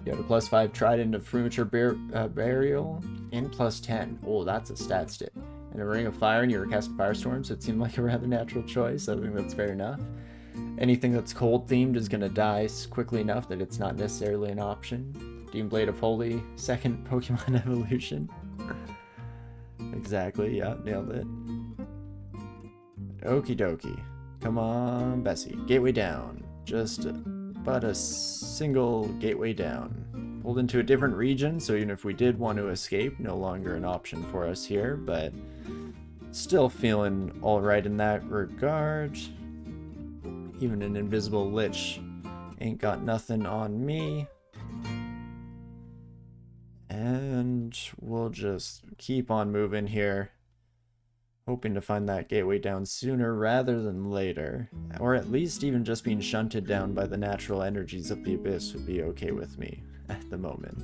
You have a +5 trident of premature burial and +10. Oh, that's a stat stick. And a ring of fire, and you're casting firestorm, so it seemed like a rather natural choice. I think that's fair enough. Anything that's cold themed is going to die quickly enough that it's not necessarily an option. Demon Blade of Holy, second Pokemon evolution. Exactly, yeah, nailed it. Okie dokie. Come on, Bessie. Gateway down. Just but a single gateway down. Pulled into a different region, so even if we did want to escape, no longer an option for us here, but still feeling alright in that regard. Even an invisible lich ain't got nothing on me. And we'll just keep on moving here, hoping to find that gateway down sooner rather than later, or at least even just being shunted down by the natural energies of the abyss would be okay with me at the moment.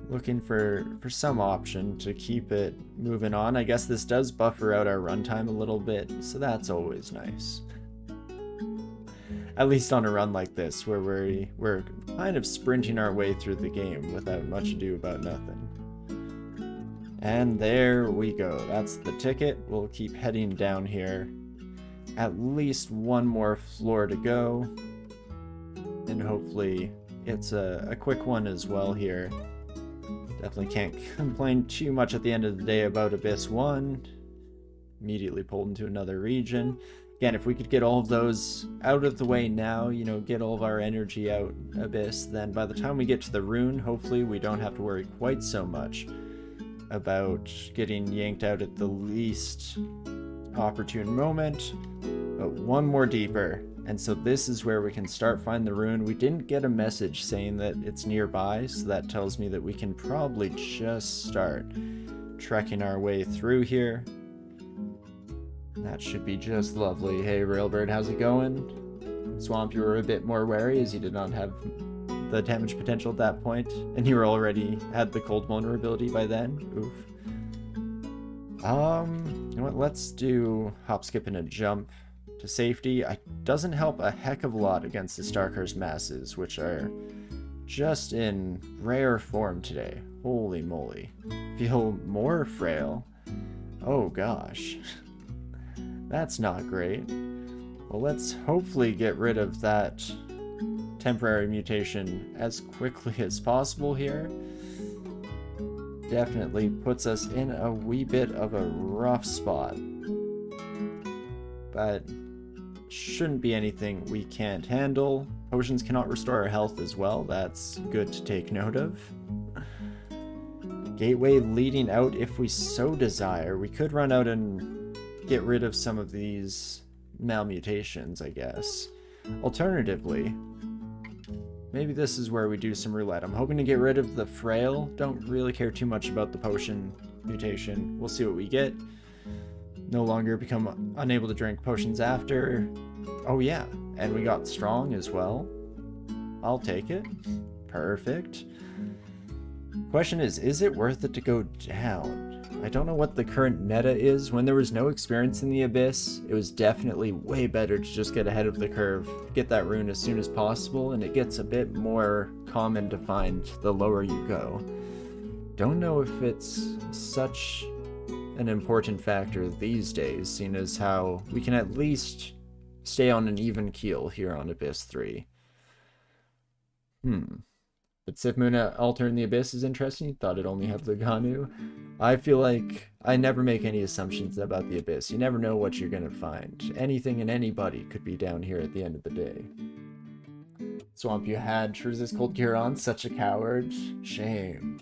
Looking for some option to keep it moving on. I guess this does buffer out our runtime a little bit, so that's always nice. At least on a run like this, where we're kind of sprinting our way through the game without much ado about nothing. And there we go. That's the ticket. We'll keep heading down here. At least one more floor to go. And hopefully it's a quick one as well here. Definitely can't complain too much at the end of the day about Abyss 1. Immediately pulled into another region. Again, if we could get all of those out of the way now, you know, get all of our energy out Abyss, then by the time we get to the rune, hopefully we don't have to worry quite so much about getting yanked out at the least opportune moment. But one more deeper, and so this is where we can start finding the rune. We didn't get a message saying that it's nearby, so that tells me that we can probably just start trekking our way through here. That should be just lovely. Hey Railbird, how's it going? Swamp, you were a bit more wary as you did not have the damage potential at that point, and you were already had the cold vulnerability by then. Oof. You know what, let's do hop, skip, and a jump to safety. It doesn't help a heck of a lot against the Starker's masses, which are just in rare form today. Holy moly. Feel more frail. Oh gosh. That's not great. Well, let's hopefully get rid of that temporary mutation as quickly as possible here. Definitely puts us in a wee bit of a rough spot. But shouldn't be anything we can't handle. Potions cannot restore our health as well. That's good to take note of. Gateway leading out if we so desire. We could run out and get rid of some of these malmutations, I guess. Alternatively, maybe this is where we do some roulette. I'm hoping to get rid of the frail. Don't really care too much about the potion mutation. We'll see what we get. No longer become unable to drink potions after. Oh yeah, and we got strong as well. I'll take it. Perfect. Question is it worth it to go down? I don't know what the current meta is. When there was no experience in the Abyss, it was definitely way better to just get ahead of the curve, get that rune as soon as possible, and it gets a bit more common to find the lower you go. Don't know if it's such an important factor these days, seeing as how we can at least stay on an even keel here on Abyss 3. But Sif Moon Altar in the Abyss is interesting. Thought it only had Luganu. I feel like I never make any assumptions about the Abyss. You never know what you're gonna find. Anything and anybody could be down here at the end of the day. Swamp, you had to resist Cold Huron, such a coward. Shame.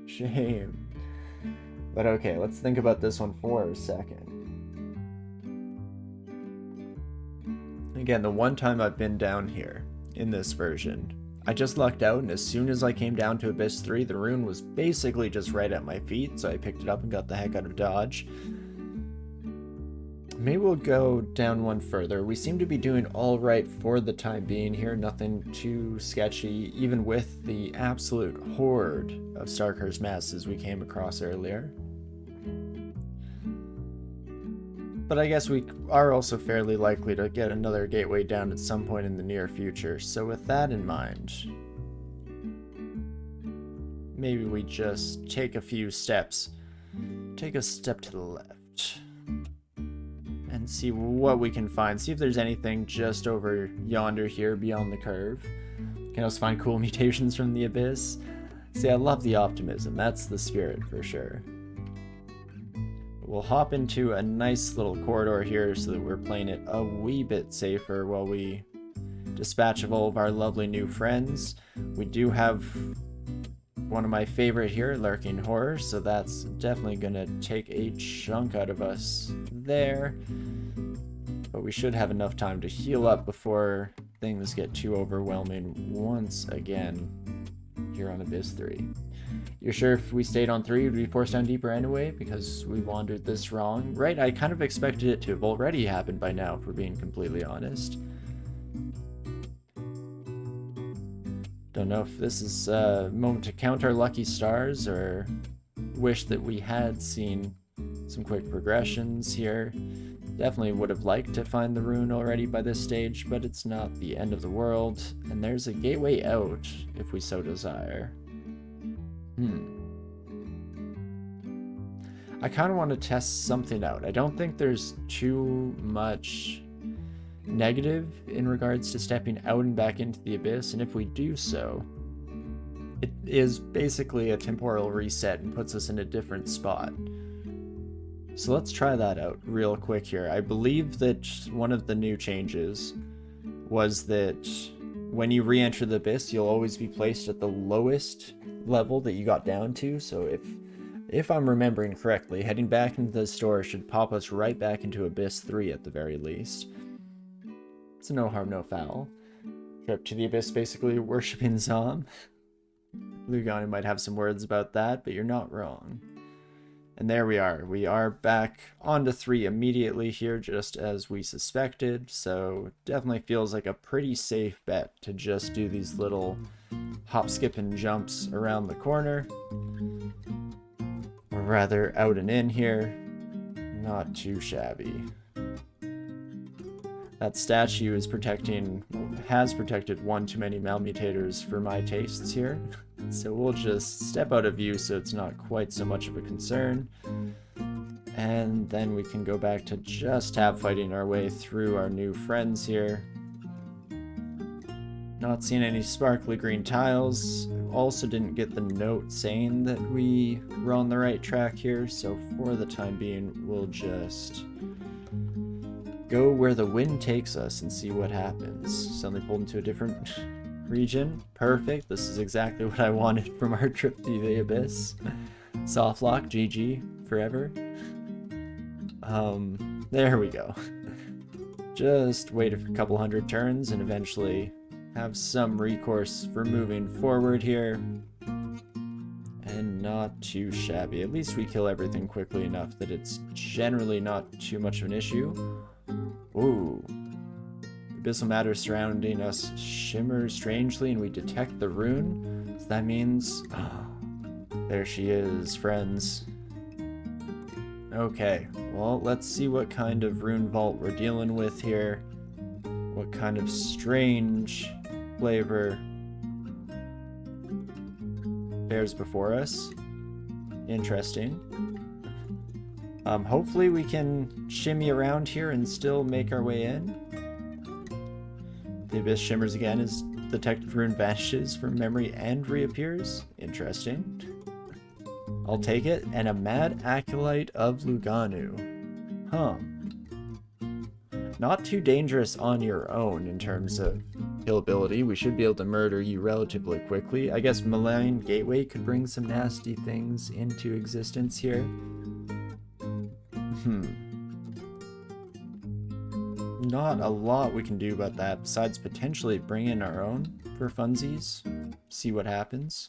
Shame. But okay, let's think about this one for a second. Again, the one time I've been down here in this version, I just lucked out, and as soon as I came down to Abyss 3, the rune was basically just right at my feet, so I picked it up and got the heck out of dodge. Maybe we'll go down one further. We seem to be doing all right for the time being here, nothing too sketchy, even with the absolute horde of Starker's masses we came across earlier. But I guess we are also fairly likely to get another gateway down at some point in the near future. So with that in mind, maybe we just take a few steps. Take a step to the left. And see what we can find. See if there's anything just over yonder here beyond the curve. Can also find cool mutations from the abyss. See, I love the optimism. That's the spirit for sure. We'll hop into a nice little corridor here so that we're playing it a wee bit safer while we dispatch of all of our lovely new friends. We do have one of my favorite here, Lurking Horror, so that's definitely gonna take a chunk out of us there. But we should have enough time to heal up before things get too overwhelming once again here on Abyss 3. You're sure if we stayed on 3, we'd be forced down deeper anyway, because we wandered this wrong? Right, I kind of expected it to have already happened by now, if we're being completely honest. Don't know if this is a moment to count our lucky stars, or wish that we had seen some quick progressions here. Definitely would have liked to find the rune already by this stage, but it's not the end of the world, and there's a gateway out, if we so desire. I kind of want to test something out. I don't think there's too much negative in regards to stepping out and back into the abyss, and if we do so, it is basically a temporal reset and puts us in a different spot. So let's try that out real quick here. I believe that one of the new changes was that when you re-enter the abyss, you'll always be placed at the lowest level that you got down to. So if I'm remembering correctly, heading back into the store should pop us right back into Abyss 3 at the very least. It's no harm, no foul. Trip to the Abyss, basically worshipping Zom. Lugano might have some words about that, but you're not wrong. And there we are. We are back onto 3 immediately here, just as we suspected. So definitely feels like a pretty safe bet to just do these little hop, skip, and jumps around the corner. Or rather, out and in here. Not too shabby. That statue is has protected one too many malmutators for my tastes here. So we'll just step out of view so it's not quite so much of a concern. And then we can go back to just fighting our way through our new friends here. Not seeing any sparkly green tiles. Also didn't get the note saying that we were on the right track here, so for the time being, we'll just go where the wind takes us and see what happens. Suddenly pulled into a different region. Perfect. This is exactly what I wanted from our trip to the Abyss. Softlock, GG, forever. There we go. Just wait a couple hundred turns and eventually have some recourse for moving forward here. And not too shabby. At least we kill everything quickly enough that it's generally not too much of an issue. Ooh. Abyssal matter surrounding us shimmers strangely and we detect the rune. So that means... there she is, friends. Okay, well, let's see what kind of rune vault we're dealing with here. What kind of strange flavor bears before us. Interesting. Hopefully we can shimmy around here and still make our way in. The abyss shimmers again as the detected rune vanishes from memory and reappears. Interesting. I'll take it. And a mad acolyte of Lugano. Huh. Not too dangerous on your own in terms of killability. We should be able to murder you relatively quickly. I guess Malign Gateway could bring some nasty things into existence here. Not a lot we can do about that besides potentially bring in our own for funsies. See what happens.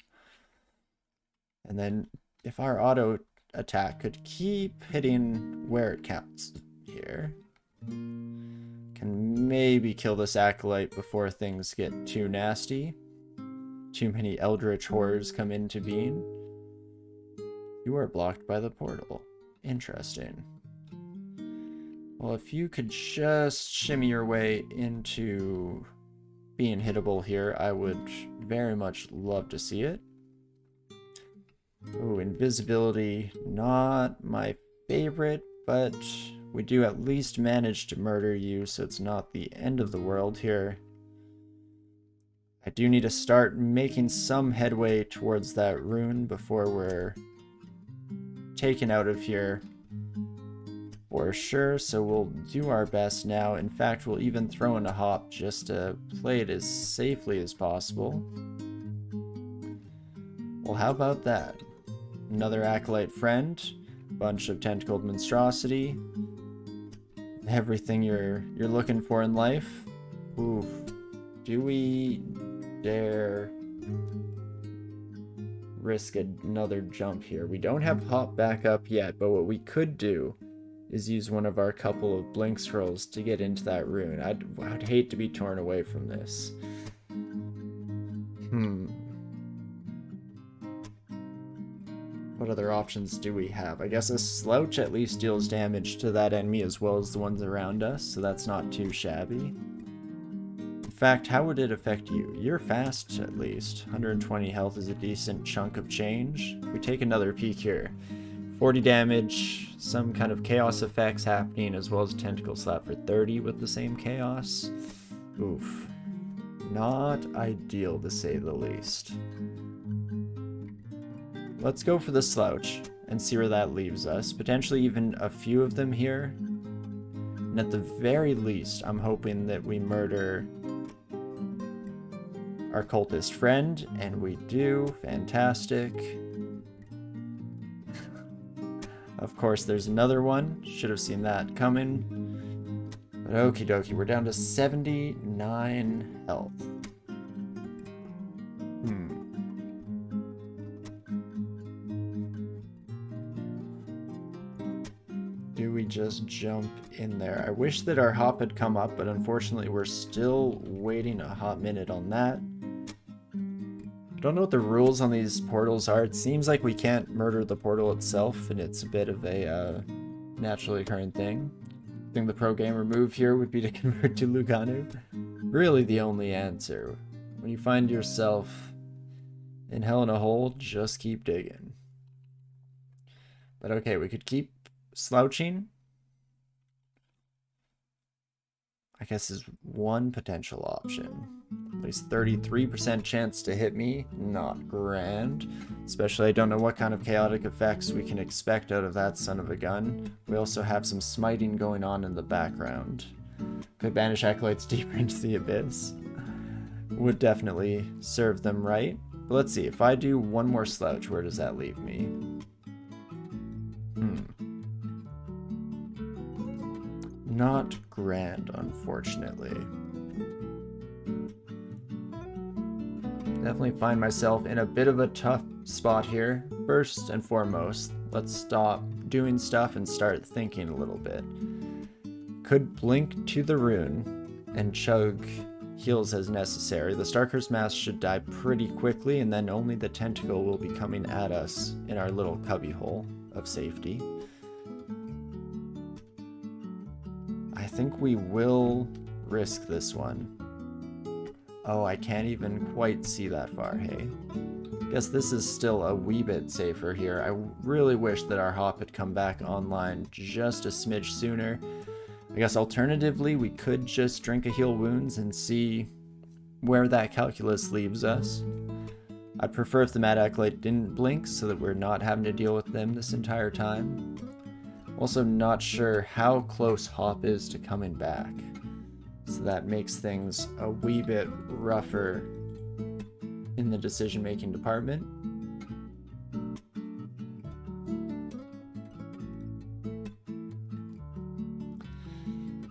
And then if our auto attack could keep hitting where it counts here, can maybe kill this acolyte before things get too nasty. Too many eldritch horrors come into being. You are blocked by the portal. Interesting. Well, if you could just shimmy your way into being hittable here, I would very much love to see it. Oh, invisibility, not my favorite, but we do at least manage to murder you, so it's not the end of the world here. I do need to start making some headway towards that rune before we're taken out of here for sure, so we'll do our best now. In fact, we'll even throw in a hop just to play it as safely as possible. Well, how about that? Another acolyte friend, bunch of tentacled monstrosity, everything you're looking for in life. Oof. Do we dare risk another jump here? We don't have hop back up yet, but what we could do is use one of our couple of blink scrolls to get into that rune. I'd hate to be torn away from this. What other options do we have? I guess a slouch at least deals damage to that enemy as well as the ones around us, so that's not too shabby. In fact, how would it affect you? You're fast, at least. 120 health is a decent chunk of change. We take another peek here. 40 damage, some kind of chaos effects happening, as well as a tentacle slap for 30 with the same chaos. Oof. Not ideal, to say the least. Let's go for the slouch and see where that leaves us. Potentially even a few of them here. And at the very least, I'm hoping that we murder our cultist friend, and we do. Fantastic. Of course, there's another one. Should have seen that coming. But okie dokie, we're down to 79 health. Do we just jump in there? I wish that our hop had come up, but unfortunately we're still waiting a hot minute on that. I don't know what the rules on these portals are. It seems like we can't murder the portal itself, and it's a bit of a naturally occurring thing. I think the pro gamer move here would be to convert to Luganu. Really the only answer. When you find yourself in hell in a hole, just keep digging. But okay, we could keep slouching, I guess, is one potential option. At least 33% chance to hit me. Not grand. Especially I don't know what kind of chaotic effects we can expect out of that son of a gun. We also have some smiting going on in the background. Could banish acolytes deeper into the abyss. Would definitely serve them right. But let's see, if I do one more slouch, where does that leave me? Not grand, unfortunately. Definitely find myself in a bit of a tough spot here. First and foremost, let's stop doing stuff and start thinking a little bit. Could blink to the rune and chug heals as necessary. The Starcurse Mask should die pretty quickly, and then only the tentacle will be coming at us in our little cubbyhole of safety. I think we will risk this one. Oh, I can't even quite see that far, hey? Guess this is still a wee bit safer here. I really wish that our hop had come back online just a smidge sooner. I guess alternatively, we could just drink a heal wounds and see where that calculus leaves us. I'd prefer if the Mad Acolyte didn't blink so that we're not having to deal with them this entire time. Also not sure how close hop is to coming back. So that makes things a wee bit rougher in the decision-making department.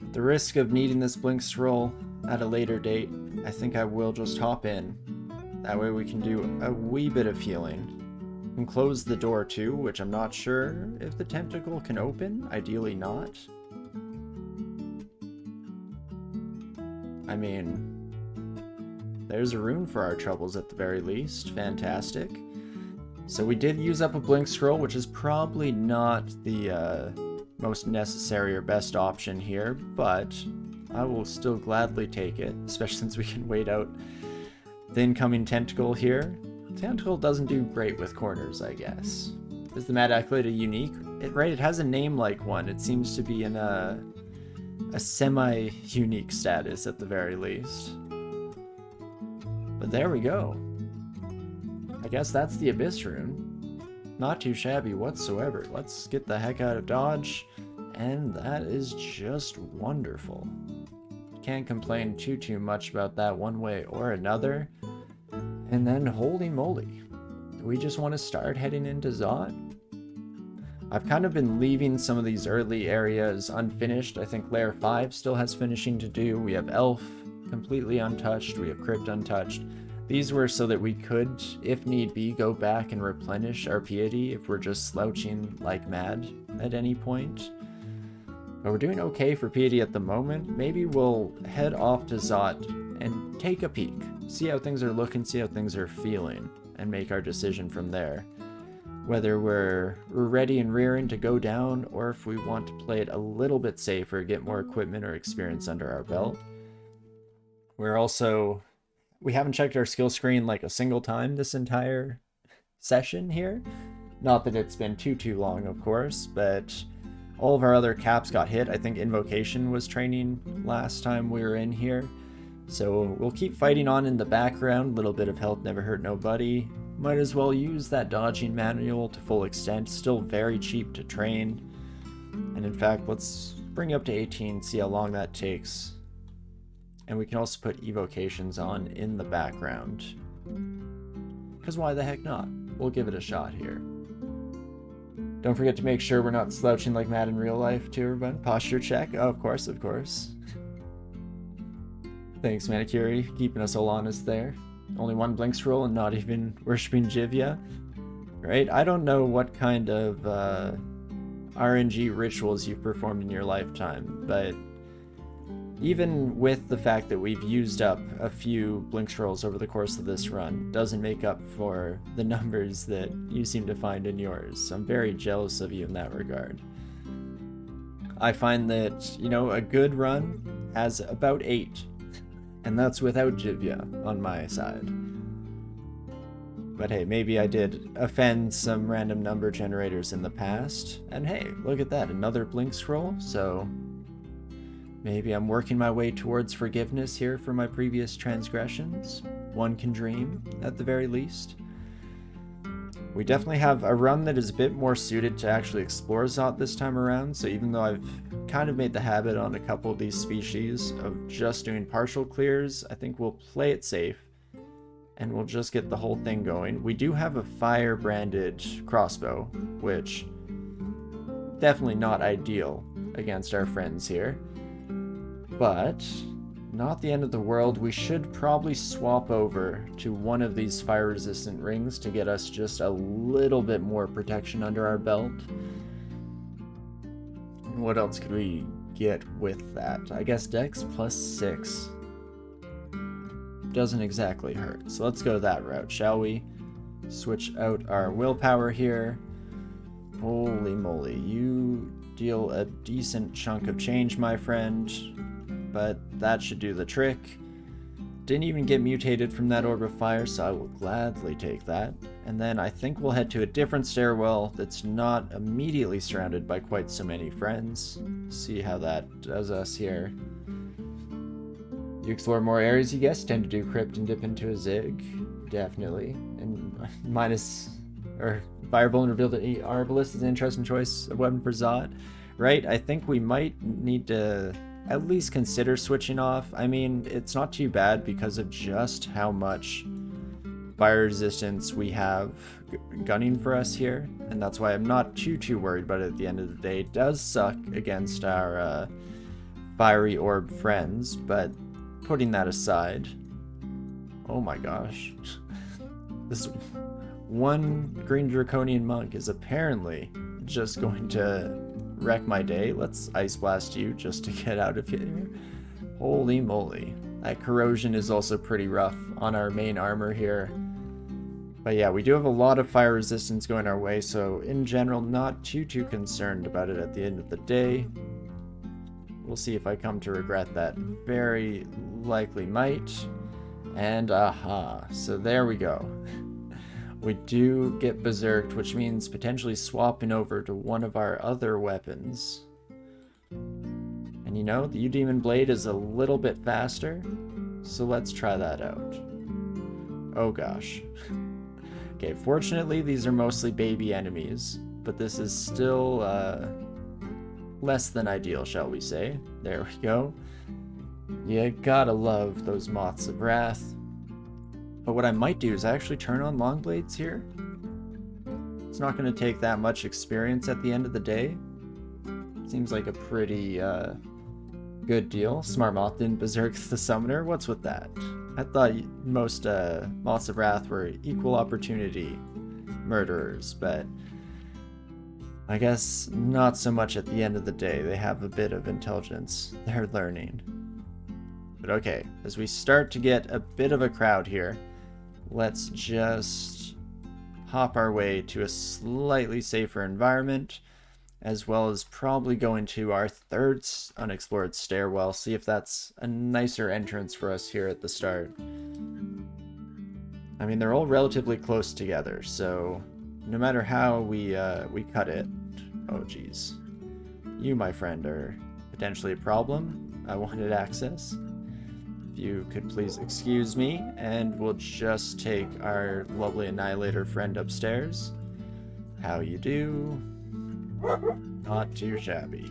At the risk of needing this blink scroll at a later date, I think I will just hop in. That way we can do a wee bit of healing. And close the door too, which I'm not sure if the tentacle can open. Ideally not. I mean, there's a rune for our troubles at the very least. Fantastic. So we did use up a blink scroll, which is probably not the most necessary or best option here, but I will still gladly take it, especially since we can wait out the incoming tentacle here. Tentacle doesn't do great with corners, I guess. Is the Mad Acolyte a unique? It has a name like one. It seems to be in a semi-unique status at the very least. But there we go. I guess that's the Abyss rune. Not too shabby whatsoever. Let's get the heck out of Dodge, and that is just wonderful. Can't complain too much about that one way or another. And then, holy moly, do we just want to start heading into Zot? I've kind of been leaving some of these early areas unfinished. I think Layer 5 still has finishing to do. We have Elf completely untouched. We have Crypt untouched. These were so that we could, if need be, go back and replenish our piety if we're just slouching like mad at any point. But we're doing okay for piety at the moment. Maybe we'll head off to Zot and take a peek. See how things are looking, see how things are feeling, and make our decision from there. Whether we're ready and rearing to go down, or if we want to play it a little bit safer, get more equipment or experience under our belt. We haven't checked our skill screen like a single time this entire session here. Not that it's been too long, of course, but all of our other caps got hit. I think Invocation was training last time we were in here. So we'll keep fighting on in the background. A little bit of health never hurt nobody. Might as well use that dodging manual to full extent. Still very cheap to train. And in fact, let's bring it up to 18, see how long that takes. And we can also put evocations on in the background. Because why the heck not? We'll give it a shot here. Don't forget to make sure we're not slouching like mad in real life too, everyone. Posture check. Oh, of course, of course. Thanks, Manicuri, keeping us all honest there. Only one blink scroll and not even worshipping Jivya. Right? I don't know what kind of RNG rituals you've performed in your lifetime, but even with the fact that we've used up a few blink scrolls over the course of this run, doesn't make up for the numbers that you seem to find in yours. I'm very jealous of you in that regard. I find that, a good run has about 8. And that's without Jivya on my side. But hey, maybe I did offend some random number generators in the past. And hey, look at that, another blink scroll. So maybe I'm working my way towards forgiveness here for my previous transgressions. One can dream, at the very least. We definitely have a run that is a bit more suited to actually explore Zot this time around, so even though I've kind of made the habit on a couple of these species of just doing partial clears, I think we'll play it safe, and we'll just get the whole thing going. We do have a fire-branded crossbow, which definitely not ideal against our friends here, but not the end of the world. We should probably swap over to one of these fire-resistant rings to get us just a little bit more protection under our belt. What else could we get with that? I guess Dex plus 6 doesn't exactly hurt. So let's go that route, shall we? Switch out our willpower here. Holy moly, you deal a decent chunk of change, my friend. But that should do the trick. Didn't even get mutated from that Orb of Fire, so I will gladly take that. And then I think we'll head to a different stairwell that's not immediately surrounded by quite so many friends. See how that does us here. You explore more areas, you guess? Tend to do Crypt and dip into a Zig. Definitely. And Fire Vulnerability Arbalist is an interesting choice of weapon for Zot. Right? I think we might need to at least consider switching off. I mean, it's not too bad because of just how much fire resistance we have gunning for us here, and that's why I'm not too worried about it at the end of the day. It does suck against our fiery orb friends, but putting that aside, oh my gosh, this one green draconian monk is apparently just going to wreck my day. Let's ice blast you just to get out of here. Holy moly. That corrosion is also pretty rough on our main armor here. But yeah, we do have a lot of fire resistance going our way, so in general, not too concerned about it at the end of the day. We'll see if I come to regret that. Very likely might. And aha, so there we go. We do get berserked, which means potentially swapping over to one of our other weapons. And you know, the U-Demon Blade is a little bit faster, so let's try that out. Oh gosh. Okay, fortunately these are mostly baby enemies, but this is still less than ideal, shall we say. There we go. You gotta love those Moths of Wrath. But what I might do is actually turn on long blades here. It's not going to take that much experience at the end of the day. Seems like a pretty good deal. Smart Moth didn't berserk the summoner. What's with that? I thought most Moths of Wrath were equal opportunity murderers, but I guess not so much at the end of the day. They have a bit of intelligence. They're learning. But okay, as we start to get a bit of a crowd here, let's just hop our way to a slightly safer environment, as well as probably go into our third unexplored stairwell, see if that's a nicer entrance for us here at the start. I mean, they're all relatively close together, so no matter how we cut it... Oh, geez. You, my friend, are potentially a problem. I wanted access. You could please excuse me, and we'll just take our lovely Annihilator friend upstairs. How you do? Not too shabby.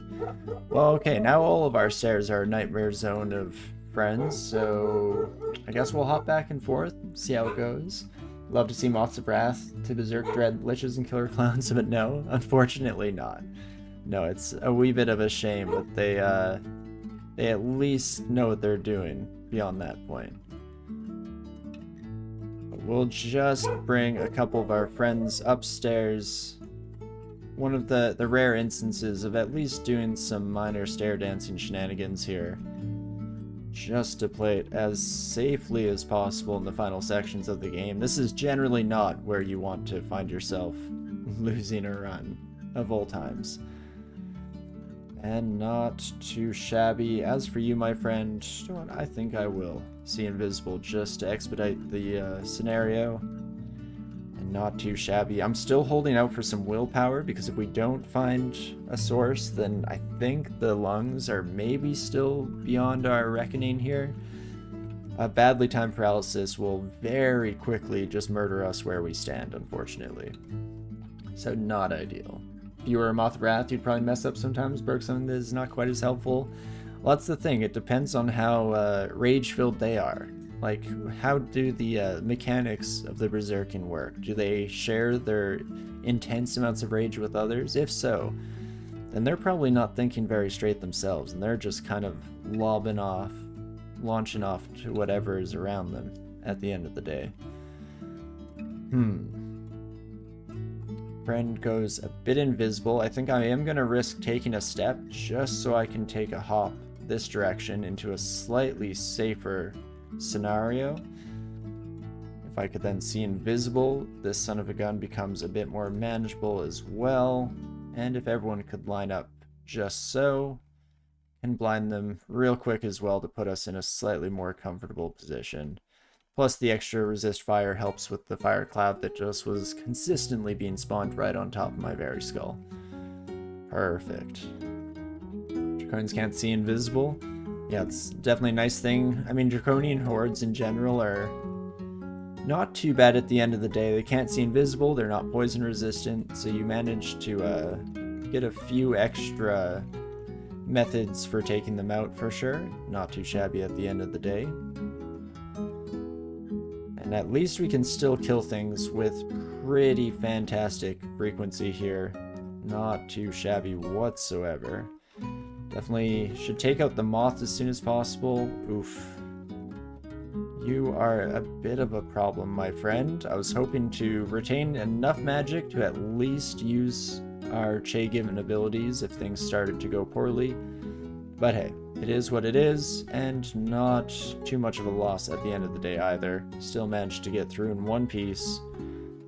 Well, okay, now all of our stairs are a nightmare zone of friends, so I guess we'll hop back and forth, see how it goes. Love to see Moths of Wrath to berserk dread liches and killer clowns, but no, unfortunately not. No, it's a wee bit of a shame, but they at least know what they're doing beyond that point. But we'll just bring a couple of our friends upstairs. One of the rare instances of at least doing some minor stair dancing shenanigans here, just to play it as safely as possible in the final sections of the game. This is generally not where you want to find yourself losing a run of all times. And not too shabby. As for you, my friend, I think I will see invisible just to expedite the scenario. And not too shabby. I'm still holding out for some willpower, because if we don't find a source, then I think the lungs are maybe still beyond our reckoning here. Badly timed paralysis will very quickly just murder us where we stand, unfortunately. So not ideal. If you were a Moth of Wrath, you'd probably mess up sometimes, broke something that is not quite as helpful. Well, that's the thing. It depends on how rage-filled they are. Like, how do the mechanics of the Berserking work? Do they share their intense amounts of rage with others? If so, then they're probably not thinking very straight themselves, and they're just kind of launching off to whatever is around them at the end of the day. Friend goes a bit invisible. I think I am going to risk taking a step just so I can take a hop this direction into a slightly safer scenario. If I could then see invisible, this son of a gun becomes a bit more manageable as well. And if everyone could line up just so, and blind them real quick as well to put us in a slightly more comfortable position. Plus the extra resist fire helps with the fire cloud that just was consistently being spawned right on top of my very skull. Perfect. Draconians can't see invisible. Yeah, it's definitely a nice thing. I mean, Draconian hordes in general are not too bad at the end of the day. They can't see invisible, they're not poison resistant, so you manage to get a few extra methods for taking them out for sure. Not too shabby at the end of the day. And at least we can still kill things with pretty fantastic frequency here. Not too shabby whatsoever. Definitely should take out the moth as soon as possible. Oof. You are a bit of a problem, my friend. I was hoping to retain enough magic to at least use our Che-given abilities if things started to go poorly. But hey, it is what it is, and not too much of a loss at the end of the day either. Still managed to get through in one piece.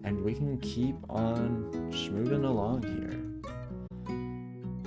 and we can keep on moving along here.